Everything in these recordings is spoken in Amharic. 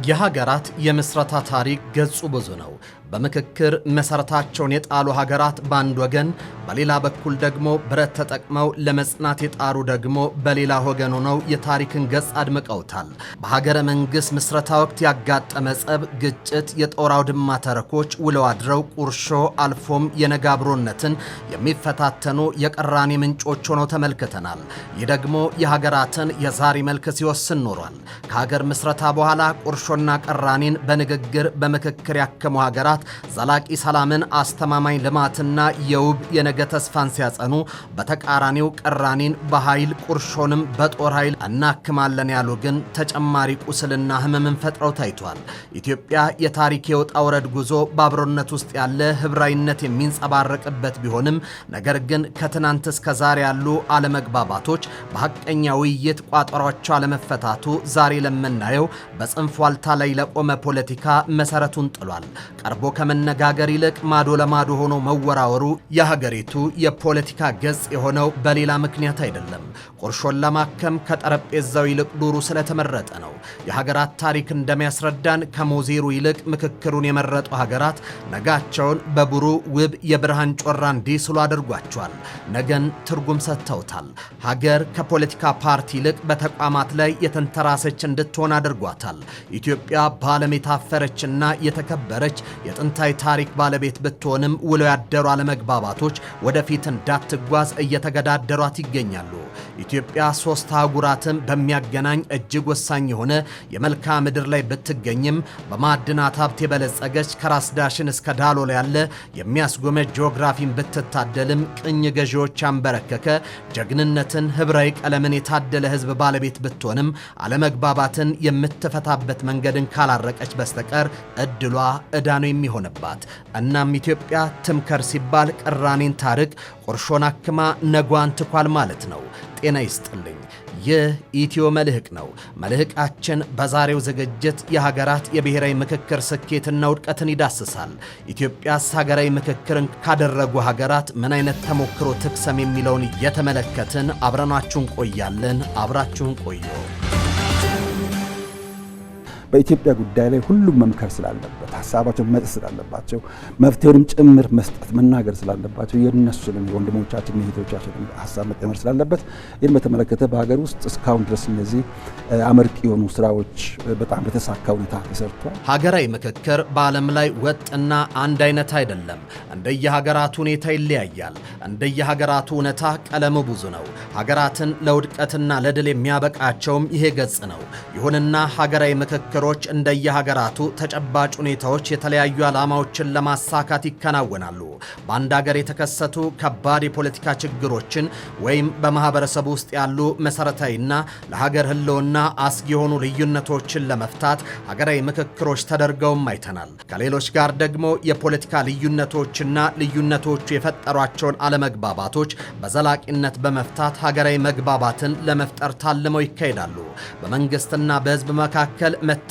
የሀገራት የምስረታ ታሪክ ገጹ ብዙ ነው። በምክክር መሰረታቸውን የጣሉ ሀገራት በአንድ ወገን፣ በሌላ በኩል ደግሞ ብረት ተጠቅመው ለመጽናት የጣሩ ደግሞ በሌላ ወገን ሆነው የታሪክን ገጽ አድምቀውታል። በሀገረ መንግስት ምስረታ ወቅት ያጋጠመ ጸብ፣ ግጭት፣ የጦር አውድማ ተረኮች ውለው አድረው ቁርሾ አልፎም የነገ አብሮነትን የሚፈታተኑ የቅራኔ ምንጮች ሆነው ተመልክተናል። ይህ ደግሞ የሀገራትን የዛሬ መልክ ሲወስን ኖሯል። ከሀገር ምስረታ በኋላ ቁርሾና ቅራኔን በንግግር በምክክር ያከሙ ሀገራት ዘላቂ ሰላምን፣ አስተማማኝ ልማትና የውብ የነገ ተስፋን ሲያጸኑ፣ በተቃራኒው ቅራኔን በኃይል ቁርሾንም በጦር ኃይል እናክማለን ያሉ ግን ተጨማሪ ቁስልና ህመምን ፈጥረው ታይቷል። ኢትዮጵያ የታሪክ የውጣ ውረድ ጉዞ በአብሮነት ውስጥ ያለ ህብራዊነት የሚንጸባረቅበት ቢሆንም ነገር ግን ከትናንት እስከ ዛሬ ያሉ አለመግባባቶች በሐቀኛ ውይይት ቋጠሯቸው አለመፈታቱ ዛሬ ለምናየው በጽንፍ ዋልታ ላይ ለቆመ ፖለቲካ መሰረቱን ጥሏል። ቀርቦ ከመነጋገር ይልቅ ማዶ ለማዶ ሆኖ መወራወሩ የሀገሪቱ የፖለቲካ ገጽ የሆነው በሌላ ምክንያት አይደለም። ቁርሾን ለማከም ከጠረጴዛው ይልቅ ዱሩ ስለተመረጠ ነው። የሀገራት ታሪክ እንደሚያስረዳን ከሞዜሩ ይልቅ ምክክሩን የመረጡ ሀገራት ነጋቸውን በብሩ ውብ የብርሃን ጮራ እንዲስሉ አድርጓቸዋል። ነገን ትርጉም ሰጥተውታል። ሀገር ከፖለቲካ ፓርቲ ይልቅ በተቋማት ላይ የተንተራሰች እንድትሆን አድርጓታል። ኢትዮጵያ በዓለም የታፈረችና የተከበረች የጥንታዊ ታሪክ ባለቤት ብትሆንም ውለው ያደሩ አለመግባባቶች ወደፊት እንዳትጓዝ እየተገዳደሯት ይገኛሉ። ኢትዮጵያ ሶስት አህጉራትን በሚያገናኝ እጅግ ወሳኝ የሆነ የመልክዓ ምድር ላይ ብትገኝም በማዕድናት ሀብት የበለጸገች ከራስ ዳሽን እስከ ዳሎል ያለ የሚያስጎመጅ ጂኦግራፊን ብትታደልም ቅኝ ገዢዎች ያንበረከከ ጀግንነትን፣ ህብራዊ ቀለምን የታደለ ህዝብ ባለቤት ብትሆንም አለመግባባትን የምትፈታበት መንገድን ካላረቀች በስተቀር እድሏ ዕዳ ነው የሚሆንባት። እናም ኢትዮጵያ ትምከር ሲባል ቅራኔን ታርቅ፣ ቁርሾን አክማ ነጓን ትኳል ማለት ነው። ጤና ይስጥልኝ። ይህ ኢትዮ መልህቅ ነው። መልህቃችን በዛሬው ዝግጅት የሀገራት የብሔራዊ ምክክር ስኬትና ውድቀትን ይዳስሳል። ኢትዮጵያስ ሀገራዊ ምክክርን ካደረጉ ሀገራት ምን አይነት ተሞክሮ ትቅሰም የሚለውን እየተመለከትን አብረናችሁን ቆያለን። አብራችሁን ቆዩ። በኢትዮጵያ ጉዳይ ላይ ሁሉም መምከር ስላለበት፣ ሐሳባቸው መስጠት ስላለባቸው፣ መፍትሄውንም ጭምር መስጠት መናገር ስላለባቸው የነሱንም ወንድሞቻችን እህቶቻችን ሐሳብ መጠመር ስላለበት ይህን በተመለከተ በሀገር ውስጥ እስካሁን ድረስ እነዚህ አመርቂ የሆኑ ስራዎች በጣም በተሳካ ሁኔታ ተሰርቷል። ሀገራዊ ምክክር በዓለም ላይ ወጥና አንድ አይነት አይደለም። እንደየሀገራቱ ሁኔታ ይለያያል። እንደየሀገራቱ እውነታ ቀለሙ ብዙ ነው። ሀገራትን ለውድቀትና ለድል የሚያበቃቸውም ይሄ ገጽ ነው። ይሁንና ሀገራዊ ምክክር እንደየሀገራቱ ተጨባጭ ሁኔታዎች የተለያዩ ዓላማዎችን ለማሳካት ይከናወናሉ። በአንድ ሀገር የተከሰቱ ከባድ የፖለቲካ ችግሮችን ወይም በማህበረሰቡ ውስጥ ያሉ መሰረታዊና ለሀገር ህልውና አስጊ የሆኑ ልዩነቶችን ለመፍታት ሀገራዊ ምክክሮች ተደርገውም አይተናል። ከሌሎች ጋር ደግሞ የፖለቲካ ልዩነቶችና ልዩነቶቹ የፈጠሯቸውን አለመግባባቶች በዘላቂነት በመፍታት ሀገራዊ መግባባትን ለመፍጠር ታልመው ይካሄዳሉ። በመንግስትና በህዝብ መካከል መተማመንን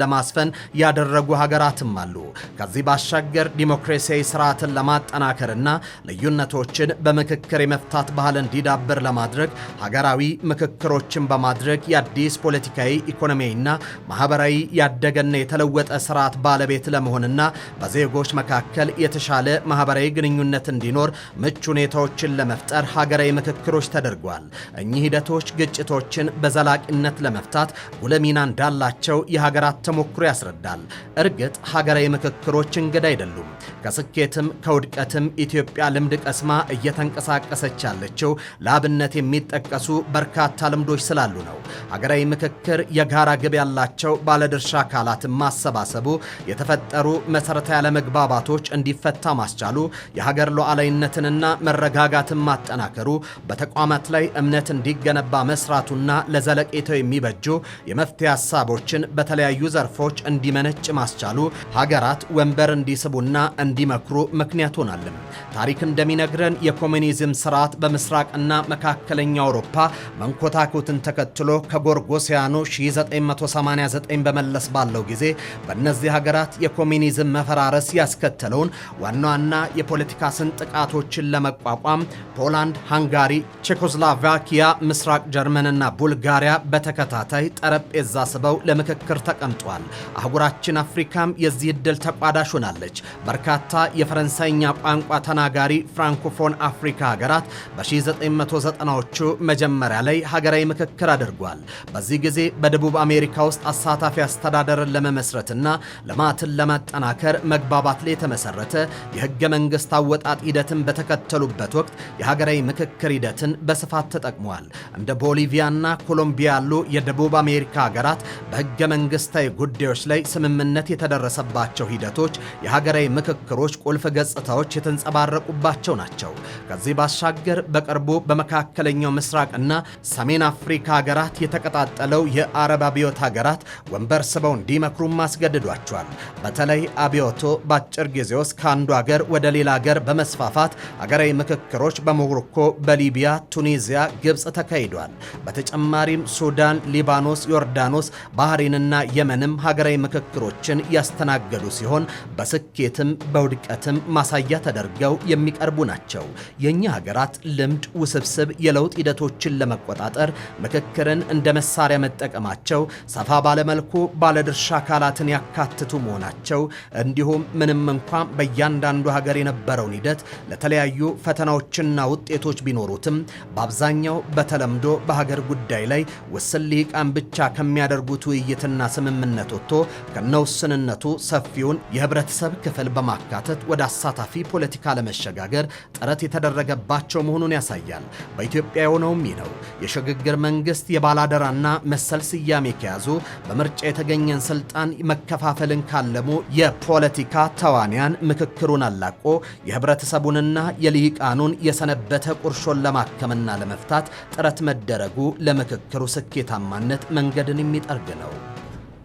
ለማስፈን ያደረጉ ሀገራትም አሉ። ከዚህ ባሻገር ዲሞክራሲያዊ ስርዓትን ለማጠናከርና ልዩነቶችን በምክክር የመፍታት ባህል እንዲዳብር ለማድረግ ሀገራዊ ምክክሮችን በማድረግ የአዲስ ፖለቲካዊ፣ ኢኮኖሚያዊና ማህበራዊ ያደገና የተለወጠ ስርዓት ባለቤት ለመሆንና በዜጎች መካከል የተሻለ ማህበራዊ ግንኙነት እንዲኖር ምቹ ሁኔታዎችን ለመፍጠር ሀገራዊ ምክክሮች ተደርጓል። እኚህ ሂደቶች ግጭቶችን በዘላቂነት ለመፍታት ጉልህ ሚና እንዳላቸው የሀገራት ተሞክሮ ያስረዳል። እርግጥ ሀገራዊ ምክክሮች እንግዳ አይደሉም። ከስኬትም ከውድቀትም ኢትዮጵያ ልምድ ቀስማ እየተንቀሳቀሰች ያለችው ለአብነት የሚጠቀሱ በርካታ ልምዶች ስላሉ ነው። ሀገራዊ ምክክር የጋራ ግብ ያላቸው ባለድርሻ አካላትን ማሰባሰቡ፣ የተፈጠሩ መሰረታዊ አለመግባባቶች እንዲፈታ ማስቻሉ፣ የሀገር ሉዓላዊነትንና መረጋጋትን ማጠናከሩ፣ በተቋማት ላይ እምነት እንዲገነባ መስራቱና ለዘለቄታው የሚበጁ የመፍትሄ ሀሳቦችን በተለያዩ ዘርፎች እንዲመነጭ ማስቻሉ ሀገራት ወንበር እንዲስቡና እንዲመክሩ ምክንያት ሆናልም። ታሪክ እንደሚነግረን የኮሙኒዝም ስርዓት በምስራቅና መካከለኛ አውሮፓ መንኮታኮትን ተከትሎ ከጎርጎሲያኑ 1989 በመለስ ባለው ጊዜ በእነዚህ ሀገራት የኮሙኒዝም መፈራረስ ያስከተለውን ዋና ዋና የፖለቲካ ስንጥቃቶችን ለመቋቋም ፖላንድ፣ ሃንጋሪ፣ ቼኮስሎቫኪያ፣ ምስራቅ ጀርመንና ቡልጋሪያ በተከታታይ ጠረጴዛ ስበው ለምክክር ስር ተቀምጧል። አህጉራችን አፍሪካም የዚህ ዕድል ተቋዳሽ ሆናለች። በርካታ የፈረንሳይኛ ቋንቋ ተናጋሪ ፍራንኮፎን አፍሪካ ሀገራት በ1990ዎቹ መጀመሪያ ላይ ሀገራዊ ምክክር አድርጓል። በዚህ ጊዜ በደቡብ አሜሪካ ውስጥ አሳታፊ አስተዳደርን ለመመስረትና ልማትን ለማጠናከር መግባባት ላይ የተመሰረተ የህገ መንግስት አወጣጥ ሂደትን በተከተሉበት ወቅት የሀገራዊ ምክክር ሂደትን በስፋት ተጠቅመዋል። እንደ ቦሊቪያና ኮሎምቢያ ያሉ የደቡብ አሜሪካ ሀገራት በህገ መንግስታዊ ጉዳዮች ላይ ስምምነት የተደረሰባቸው ሂደቶች የሀገራዊ ምክክሮች ቁልፍ ገጽታዎች የተንጸባረቁባቸው ናቸው። ከዚህ ባሻገር በቅርቡ በመካከለኛው ምስራቅና ሰሜን አፍሪካ ሀገራት የተቀጣጠለው የአረብ አብዮት ሀገራት ወንበር ስበው እንዲመክሩም አስገድዷቸዋል። በተለይ አብዮቱ በአጭር ጊዜ ውስጥ ከአንዱ ሀገር ወደ ሌላ ሀገር በመስፋፋት ሀገራዊ ምክክሮች በሞሮኮ፣ በሊቢያ፣ ቱኒዚያ፣ ግብፅ ተካሂዷል። በተጨማሪም ሱዳን፣ ሊባኖስ፣ ዮርዳኖስ፣ ባህሬንና የመንም ሀገራዊ ምክክሮችን ያስተናገዱ ሲሆን በስኬትም በውድቀትም ማሳያ ተደርገው የሚቀርቡ ናቸው። የኛ ሀገራት ልምድ ውስብስብ የለውጥ ሂደቶችን ለመቆጣጠር ምክክርን እንደ መሳሪያ መጠቀማቸው፣ ሰፋ ባለመልኩ ባለድርሻ አካላትን ያካትቱ መሆናቸው እንዲሁም ምንም እንኳን በእያንዳንዱ ሀገር የነበረውን ሂደት ለተለያዩ ፈተናዎችና ውጤቶች ቢኖሩትም በአብዛኛው በተለምዶ በሀገር ጉዳይ ላይ ውስን ልሂቃን ብቻ ከሚያደርጉት ውይይትና ስምምነት ወጥቶ ከነውስንነቱ ሰፊውን የህብረተሰብ ክፍል በማካተት ወደ አሳታፊ ፖለቲካ ለመሸጋገር ጥረት የተደረገባቸው መሆኑን ያሳያል። በኢትዮጵያ የሆነውም ይህ ነው። የሽግግር መንግስት የባላደራና መሰል ስያሜ ከያዙ በምርጫ የተገኘን ስልጣን መከፋፈልን ካለሙ የፖለቲካ ተዋንያን ምክክሩን አላቆ የህብረተሰቡንና የልሂቃኑን የሰነበተ ቁርሾን ለማከምና ለመፍታት ጥረት መደረጉ ለምክክሩ ስኬታማነት መንገድን የሚጠርግ ነው።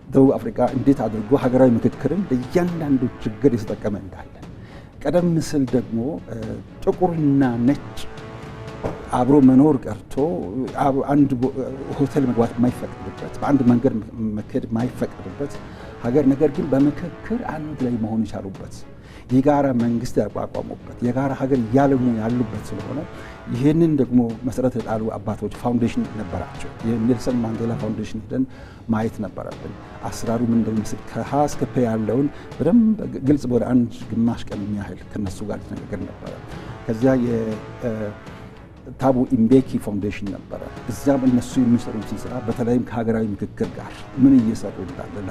ደቡብ አፍሪካ እንዴት አድርጎ ሀገራዊ ምክክርን ለእያንዳንዱ ችግር የተጠቀመ እንዳለ ቀደም ሲል ደግሞ ጥቁርና ነጭ አብሮ መኖር ቀርቶ አንድ ሆቴል መግባት የማይፈቀድበት በአንድ መንገድ መከድ የማይፈቀድበት ሀገር ነገር ግን በምክክር አንድ ላይ መሆን የቻሉበት የጋራ መንግስት ያቋቋሙበት የጋራ ሀገር እያለሙ ያሉበት ስለሆነ ይህንን ደግሞ መሰረት የጣሉ አባቶች ፋውንዴሽን ነበራቸው። የኔልሰን ማንዴላ ፋውንዴሽን ሄደን ማየት ነበረብን። አሰራሩ ምን እንደሚመስል ከሀ እስከ ፐ ያለውን በደንብ ግልጽ ወደ አንድ ግማሽ ቀን የሚያህል ከነሱ ጋር ተነጋገር ነበረ። ከዚያ ታቡ ኢምቤኪ ፋውንዴሽን ነበረ። እዚያም እነሱ የሚሰሩትን ስራ በተለይም ከሀገራዊ ምክክር ጋር ምን እየሰሩ እንዳለ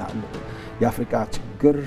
የአፍሪካ ችግር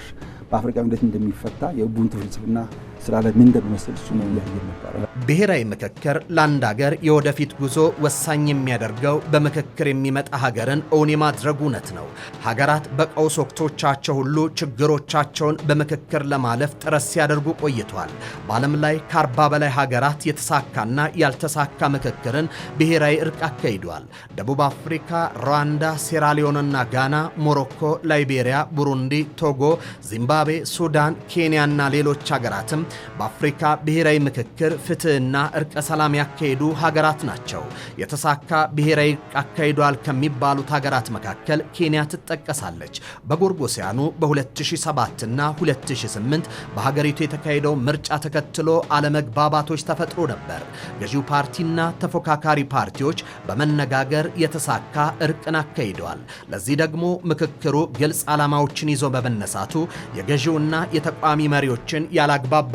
በአፍሪካ እንዴት እንደሚፈታ የኡቡንቱ ፍልስፍና ስራ ላይ ምን እንደሚመስል እሱ ነው ያየን ነበር። ብሔራዊ ምክክር ለአንድ ሀገር የወደፊት ጉዞ ወሳኝ የሚያደርገው በምክክር የሚመጣ ሀገርን እውን የማድረግ እውነት ነው። ሀገራት በቀውስ ወቅቶቻቸው ሁሉ ችግሮቻቸውን በምክክር ለማለፍ ጥረት ሲያደርጉ ቆይተዋል። በዓለም ላይ ከ40 በላይ ሀገራት የተሳካና ያልተሳካ ምክክርን ብሔራዊ እርቅ አካሂደዋል። ደቡብ አፍሪካ፣ ሩዋንዳ፣ ሴራሊዮንና ጋና፣ ሞሮኮ፣ ላይቤሪያ፣ ቡሩንዲ፣ ቶጎ፣ ዚምባብዌ፣ ሱዳን፣ ኬንያና ሌሎች ሀገራትም በአፍሪካ ብሔራዊ ምክክር ፍትህና እርቀ ሰላም ያካሄዱ ሀገራት ናቸው። የተሳካ ብሔራዊ እርቅ አካሂዷል ከሚባሉት ሀገራት መካከል ኬንያ ትጠቀሳለች። በጎርጎሲያኑ በ2007 እና 2008 በሀገሪቱ የተካሄደው ምርጫ ተከትሎ አለመግባባቶች ተፈጥሮ ነበር። ገዢው ፓርቲና ተፎካካሪ ፓርቲዎች በመነጋገር የተሳካ እርቅን አካሂደዋል። ለዚህ ደግሞ ምክክሩ ግልጽ ዓላማዎችን ይዞ በመነሳቱ የገዢውና የተቋሚ መሪዎችን ያላግባባቸውን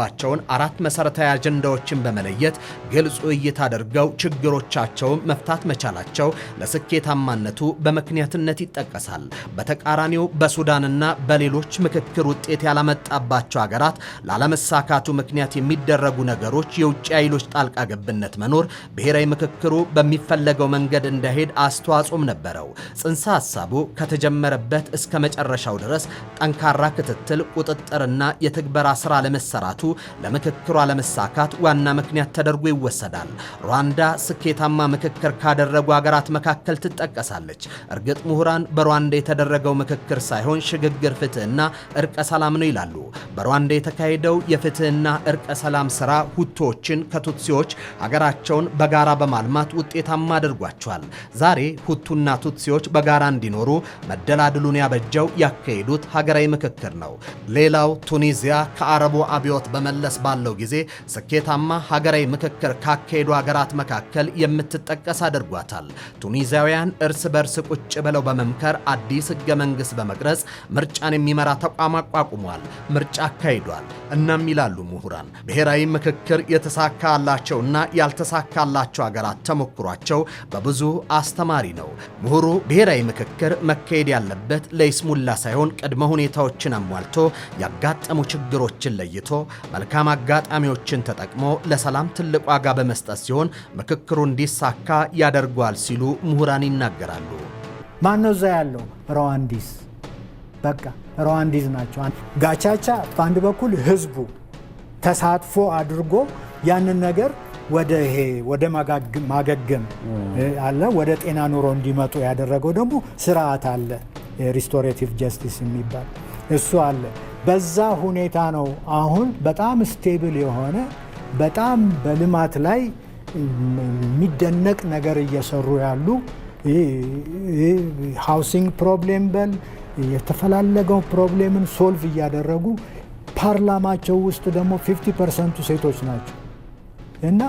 4 መሰረታዊ አጀንዳዎችን በመለየት ግልጽ ውይይት አድርገው ችግሮቻቸውን መፍታት መቻላቸው ለስኬታማነቱ በምክንያትነት ይጠቀሳል። በተቃራኒው በሱዳንና በሌሎች ምክክር ውጤት ያላመጣባቸው ሀገራት ላለመሳካቱ ምክንያት የሚደረጉ ነገሮች የውጭ ኃይሎች ጣልቃ ገብነት መኖር ብሔራዊ ምክክሩ በሚፈለገው መንገድ እንዳይሄድ አስተዋጽኦም ነበረው። ጽንሰ ሐሳቡ ከተጀመረበት እስከ መጨረሻው ድረስ ጠንካራ ክትትል፣ ቁጥጥርና የትግበራ ስራ ለመሰራቱ ለምክክሩ አለመሳካት ዋና ምክንያት ተደርጎ ይወሰዳል። ሩዋንዳ ስኬታማ ምክክር ካደረጉ ሀገራት መካከል ትጠቀሳለች። እርግጥ ምሁራን በሩዋንዳ የተደረገው ምክክር ሳይሆን ሽግግር፣ ፍትህና እርቀ ሰላም ነው ይላሉ። በሩዋንዳ የተካሄደው የፍትህና እርቀ ሰላም ስራ ሁቶችን ከቱትሲዎች ሀገራቸውን በጋራ በማልማት ውጤታማ አድርጓቸዋል። ዛሬ ሁቱና ቱትሲዎች በጋራ እንዲኖሩ መደላድሉን ያበጀው ያካሄዱት ሀገራዊ ምክክር ነው። ሌላው ቱኒዚያ ከአረቡ አብዮት በመለስ ባለው ጊዜ ስኬታማ ሀገራዊ ምክክር ካካሄዱ ሀገራት መካከል የምትጠቀስ አድርጓታል። ቱኒዚያውያን እርስ በርስ ቁጭ ብለው በመምከር አዲስ ህገ መንግስት በመቅረጽ ምርጫን የሚመራ ተቋም አቋቁሟል። ምርጫ አካሂዷል። እናም ይላሉ ምሁራን ብሔራዊ ምክክር የተሳካላቸውና ያልተሳካላቸው ሀገራት ተሞክሯቸው በብዙ አስተማሪ ነው። ምሁሩ ብሔራዊ ምክክር መካሄድ ያለበት ለይስሙላ ሳይሆን ቅድመ ሁኔታዎችን አሟልቶ ያጋጠሙ ችግሮችን ለይቶ መልካም አጋጣሚዎችን ተጠቅሞ ለሰላም ትልቅ ዋጋ በመስጠት ሲሆን ምክክሩ እንዲሳካ ያደርጓል ሲሉ ምሁራን ይናገራሉ። ማነው እዛ ያለው? ሩዋንዲስ በቃ ሩዋንዲዝ ናቸው። ጋቻቻ በአንድ በኩል ህዝቡ ተሳትፎ አድርጎ ያንን ነገር ወደ ማገገም አለ፣ ወደ ጤና ኑሮ እንዲመጡ ያደረገው ደግሞ ስርዓት አለ፣ ሪስቶሬቲቭ ጀስቲስ የሚባል እሱ አለ። በዛ ሁኔታ ነው አሁን በጣም ስቴብል የሆነ በጣም በልማት ላይ የሚደነቅ ነገር እየሰሩ ያሉ ሃውሲንግ ፕሮብሌም በል የተፈላለገው ፕሮብሌምን ሶልቭ እያደረጉ ፓርላማቸው ውስጥ ደግሞ 50% ሴቶች ናቸው እና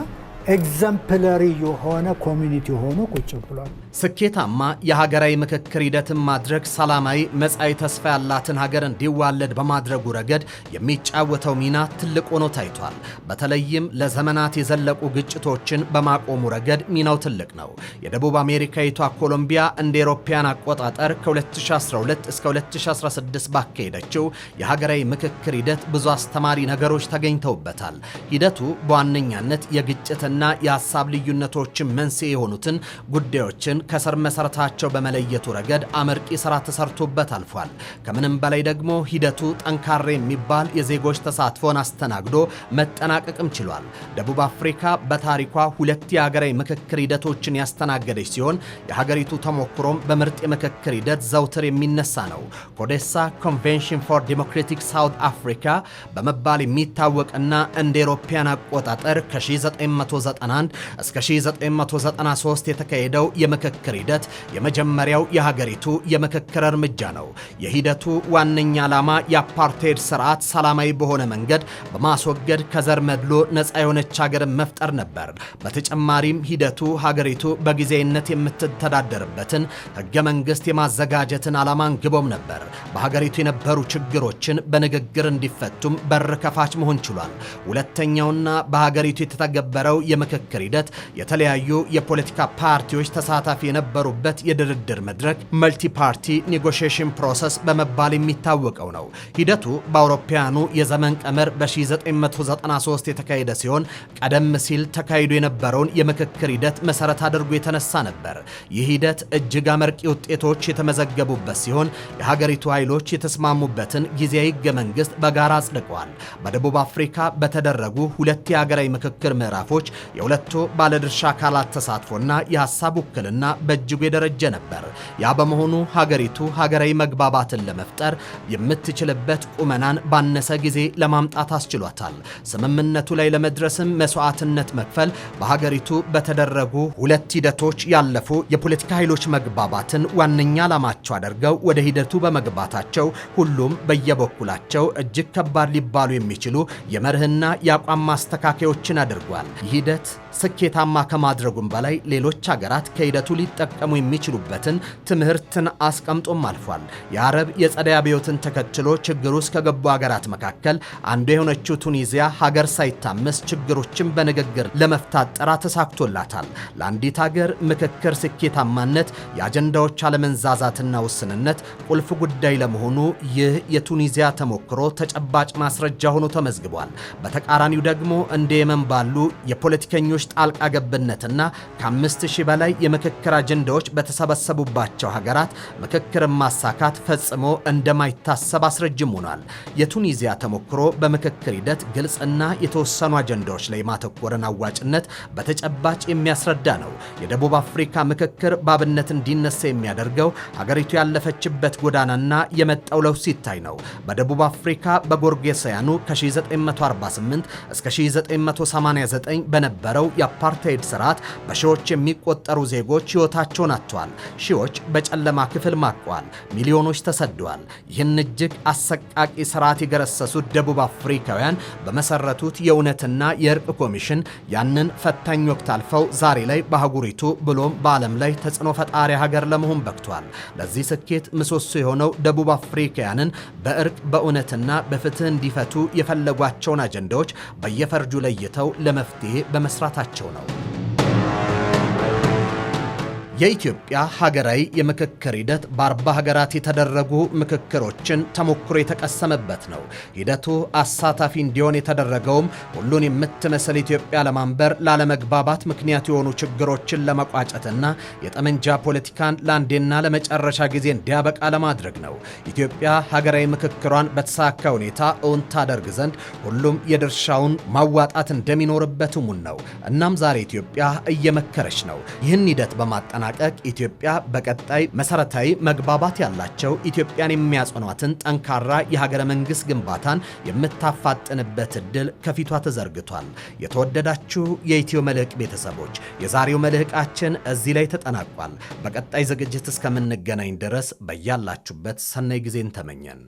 ኤግዛምፕለሪ የሆነ ኮሚኒቲ ሆኖ ቁጭ ብሏል። ስኬታማ የሀገራዊ ምክክር ሂደትን ማድረግ ሰላማዊ መጻኢ ተስፋ ያላትን ሀገር እንዲዋለድ በማድረጉ ረገድ የሚጫወተው ሚና ትልቅ ሆኖ ታይቷል። በተለይም ለዘመናት የዘለቁ ግጭቶችን በማቆሙ ረገድ ሚናው ትልቅ ነው። የደቡብ አሜሪካዊቷ ኮሎምቢያ እንደ አውሮፓውያን አቆጣጠር ከ2012 እስከ 2016 ባካሄደችው የሀገራዊ ምክክር ሂደት ብዙ አስተማሪ ነገሮች ተገኝተውበታል። ሂደቱ በዋነኛነት የግጭትና የሀሳብ ልዩነቶችን መንስኤ የሆኑትን ጉዳዮችን ከስር መሰረታቸው በመለየቱ ረገድ አመርቂ ስራ ተሰርቶበት አልፏል። ከምንም በላይ ደግሞ ሂደቱ ጠንካራ የሚባል የዜጎች ተሳትፎን አስተናግዶ መጠናቀቅም ችሏል። ደቡብ አፍሪካ በታሪኳ 2 የሀገራዊ ምክክር ሂደቶችን ያስተናገደች ሲሆን የሀገሪቱ ተሞክሮም በምርጥ የምክክር ሂደት ዘውትር የሚነሳ ነው። ኮዴሳ ኮንቬንሽን ፎር ዲሞክራቲክ ሳውት አፍሪካ በመባል የሚታወቅና እንደ አውሮፓውያን አቆጣጠር ከ1991 እስከ 1993 የተካሄደው የምክክር ሂደት የመጀመሪያው የሀገሪቱ የምክክር እርምጃ ነው። የሂደቱ ዋነኛ ዓላማ የአፓርቴድ ስርዓት ሰላማዊ በሆነ መንገድ በማስወገድ ከዘር መድሎ ነፃ የሆነች ሀገርን መፍጠር ነበር። በተጨማሪም ሂደቱ ሀገሪቱ በጊዜያዊነት የምትተዳደርበትን ህገ መንግስት የማዘጋጀትን ዓላማ አንግቦም ነበር። በሀገሪቱ የነበሩ ችግሮችን በንግግር እንዲፈቱም በር ከፋች መሆን ችሏል። ሁለተኛውና በሀገሪቱ የተተገበረው የምክክር ሂደት የተለያዩ የፖለቲካ ፓርቲዎች ተሳታፊ የነበሩበት የድርድር መድረክ መልቲ ፓርቲ ኔጎሺዬሽን ፕሮሰስ በመባል የሚታወቀው ነው። ሂደቱ በአውሮፓውያኑ የዘመን ቀመር በ1993 የተካሄደ ሲሆን ቀደም ሲል ተካሂዶ የነበረውን የምክክር ሂደት መሰረት አድርጎ የተነሳ ነበር። ይህ ሂደት እጅግ አመርቂ ውጤቶች የተመዘገቡበት ሲሆን የሀገሪቱ ኃይሎች የተስማሙበትን ጊዜያዊ ህገ መንግስት በጋራ አጽድቀዋል። በደቡብ አፍሪካ በተደረጉ 2 የሀገራዊ ምክክር ምዕራፎች የሁለቱ ባለድርሻ አካላት ተሳትፎና የሐሳብ ውክልና በእጅጉ የደረጀ ነበር። ያ በመሆኑ ሀገሪቱ ሀገራዊ መግባባትን ለመፍጠር የምትችልበት ቁመናን ባነሰ ጊዜ ለማምጣት አስችሏታል። ስምምነቱ ላይ ለመድረስም መስዋዕትነት መክፈል በሀገሪቱ በተደረጉ 2 ሂደቶች ያለፉ የፖለቲካ ኃይሎች መግባባትን ዋነኛ ዓላማቸው አድርገው ወደ ሂደቱ በመግባታቸው ሁሉም በየበኩላቸው እጅግ ከባድ ሊባሉ የሚችሉ የመርህና የአቋም ማስተካከዮችን አድርጓል። ይህ ሂደት ስኬታማ ከማድረጉም በላይ ሌሎች ሀገራት ከሂደቱ ሊጠቀሙ የሚችሉበትን ትምህርትን አስቀምጦም አልፏል። የአረብ የጸደይ አብዮትን ተከትሎ ችግር ውስጥ ከገቡ ሀገራት መካከል አንዱ የሆነችው ቱኒዚያ ሀገር ሳይታመስ ችግሮችን በንግግር ለመፍታት ጥራ ተሳክቶላታል። ለአንዲት ሀገር ምክክር ስኬታማነት የአጀንዳዎች አለመንዛዛትና ውስንነት ቁልፍ ጉዳይ ለመሆኑ ይህ የቱኒዚያ ተሞክሮ ተጨባጭ ማስረጃ ሆኖ ተመዝግቧል። በተቃራኒው ደግሞ እንደ የመን ባሉ የፖለቲከኞች ጣልቃ ገብነትና ከ5000 በላይ የምክክር አጀንዳዎች በተሰበሰቡባቸው ሀገራት ምክክርን ማሳካት ፈጽሞ እንደማይታሰብ አስረጅም ሆኗል። የቱኒዚያ ተሞክሮ በምክክር ሂደት ግልጽና የተወሰኑ አጀንዳዎች ላይ ማተኮርን አዋጭነት በተጨባጭ የሚያስረዳ ነው። የደቡብ አፍሪካ ምክክር በአብነት እንዲነሳ የሚያደርገው ሀገሪቱ ያለፈችበት ጎዳናና የመጣው ለውጥ ሲታይ ነው። በደቡብ አፍሪካ በጎርጎሳውያኑ ከ1948 እስከ 1989 በነበረው የአፓርታይድ ስርዓት በሺዎች የሚቆጠሩ ዜጎች ሕይወታቸውን አጥተዋል። ሺዎች በጨለማ ክፍል ማቀዋል። ሚሊዮኖች ተሰደዋል። ይህን እጅግ አሰቃቂ ስርዓት የገረሰሱት ደቡብ አፍሪካውያን በመሰረቱት የእውነትና የእርቅ ኮሚሽን ያንን ፈታኝ ወቅት አልፈው ዛሬ ላይ በአህጉሪቱ ብሎም በዓለም ላይ ተጽዕኖ ፈጣሪ ሀገር ለመሆን በቅቷል። ለዚህ ስኬት ምሰሶ የሆነው ደቡብ አፍሪካውያንን በእርቅ በእውነትና በፍትህ እንዲፈቱ የፈለጓቸውን አጀንዳዎች በየፈርጁ ለይተው ለመፍትሄ በመስራታቸው ነው። የኢትዮጵያ ሀገራዊ የምክክር ሂደት በ40 ሀገራት የተደረጉ ምክክሮችን ተሞክሮ የተቀሰመበት ነው። ሂደቱ አሳታፊ እንዲሆን የተደረገውም ሁሉን የምትመስል ኢትዮጵያ ለማንበር ላለመግባባት ምክንያት የሆኑ ችግሮችን ለመቋጨትና የጠመንጃ ፖለቲካን ለአንዴና ለመጨረሻ ጊዜ እንዲያበቃ ለማድረግ ነው። ኢትዮጵያ ሀገራዊ ምክክሯን በተሳካ ሁኔታ እውን ታደርግ ዘንድ ሁሉም የድርሻውን ማዋጣት እንደሚኖርበት እሙን ነው። እናም ዛሬ ኢትዮጵያ እየመከረች ነው። ይህን ሂደት በማጠናቀቅ ኢትዮጵያ በቀጣይ መሰረታዊ መግባባት ያላቸው ኢትዮጵያን የሚያጸኗትን ጠንካራ የሀገረ መንግስት ግንባታን የምታፋጥንበት እድል ከፊቷ ተዘርግቷል። የተወደዳችሁ የኢትዮ መልሕቅ ቤተሰቦች የዛሬው መልሕቃችን እዚህ ላይ ተጠናቋል። በቀጣይ ዝግጅት እስከምንገናኝ ድረስ በያላችሁበት ሰናይ ጊዜን ተመኘን።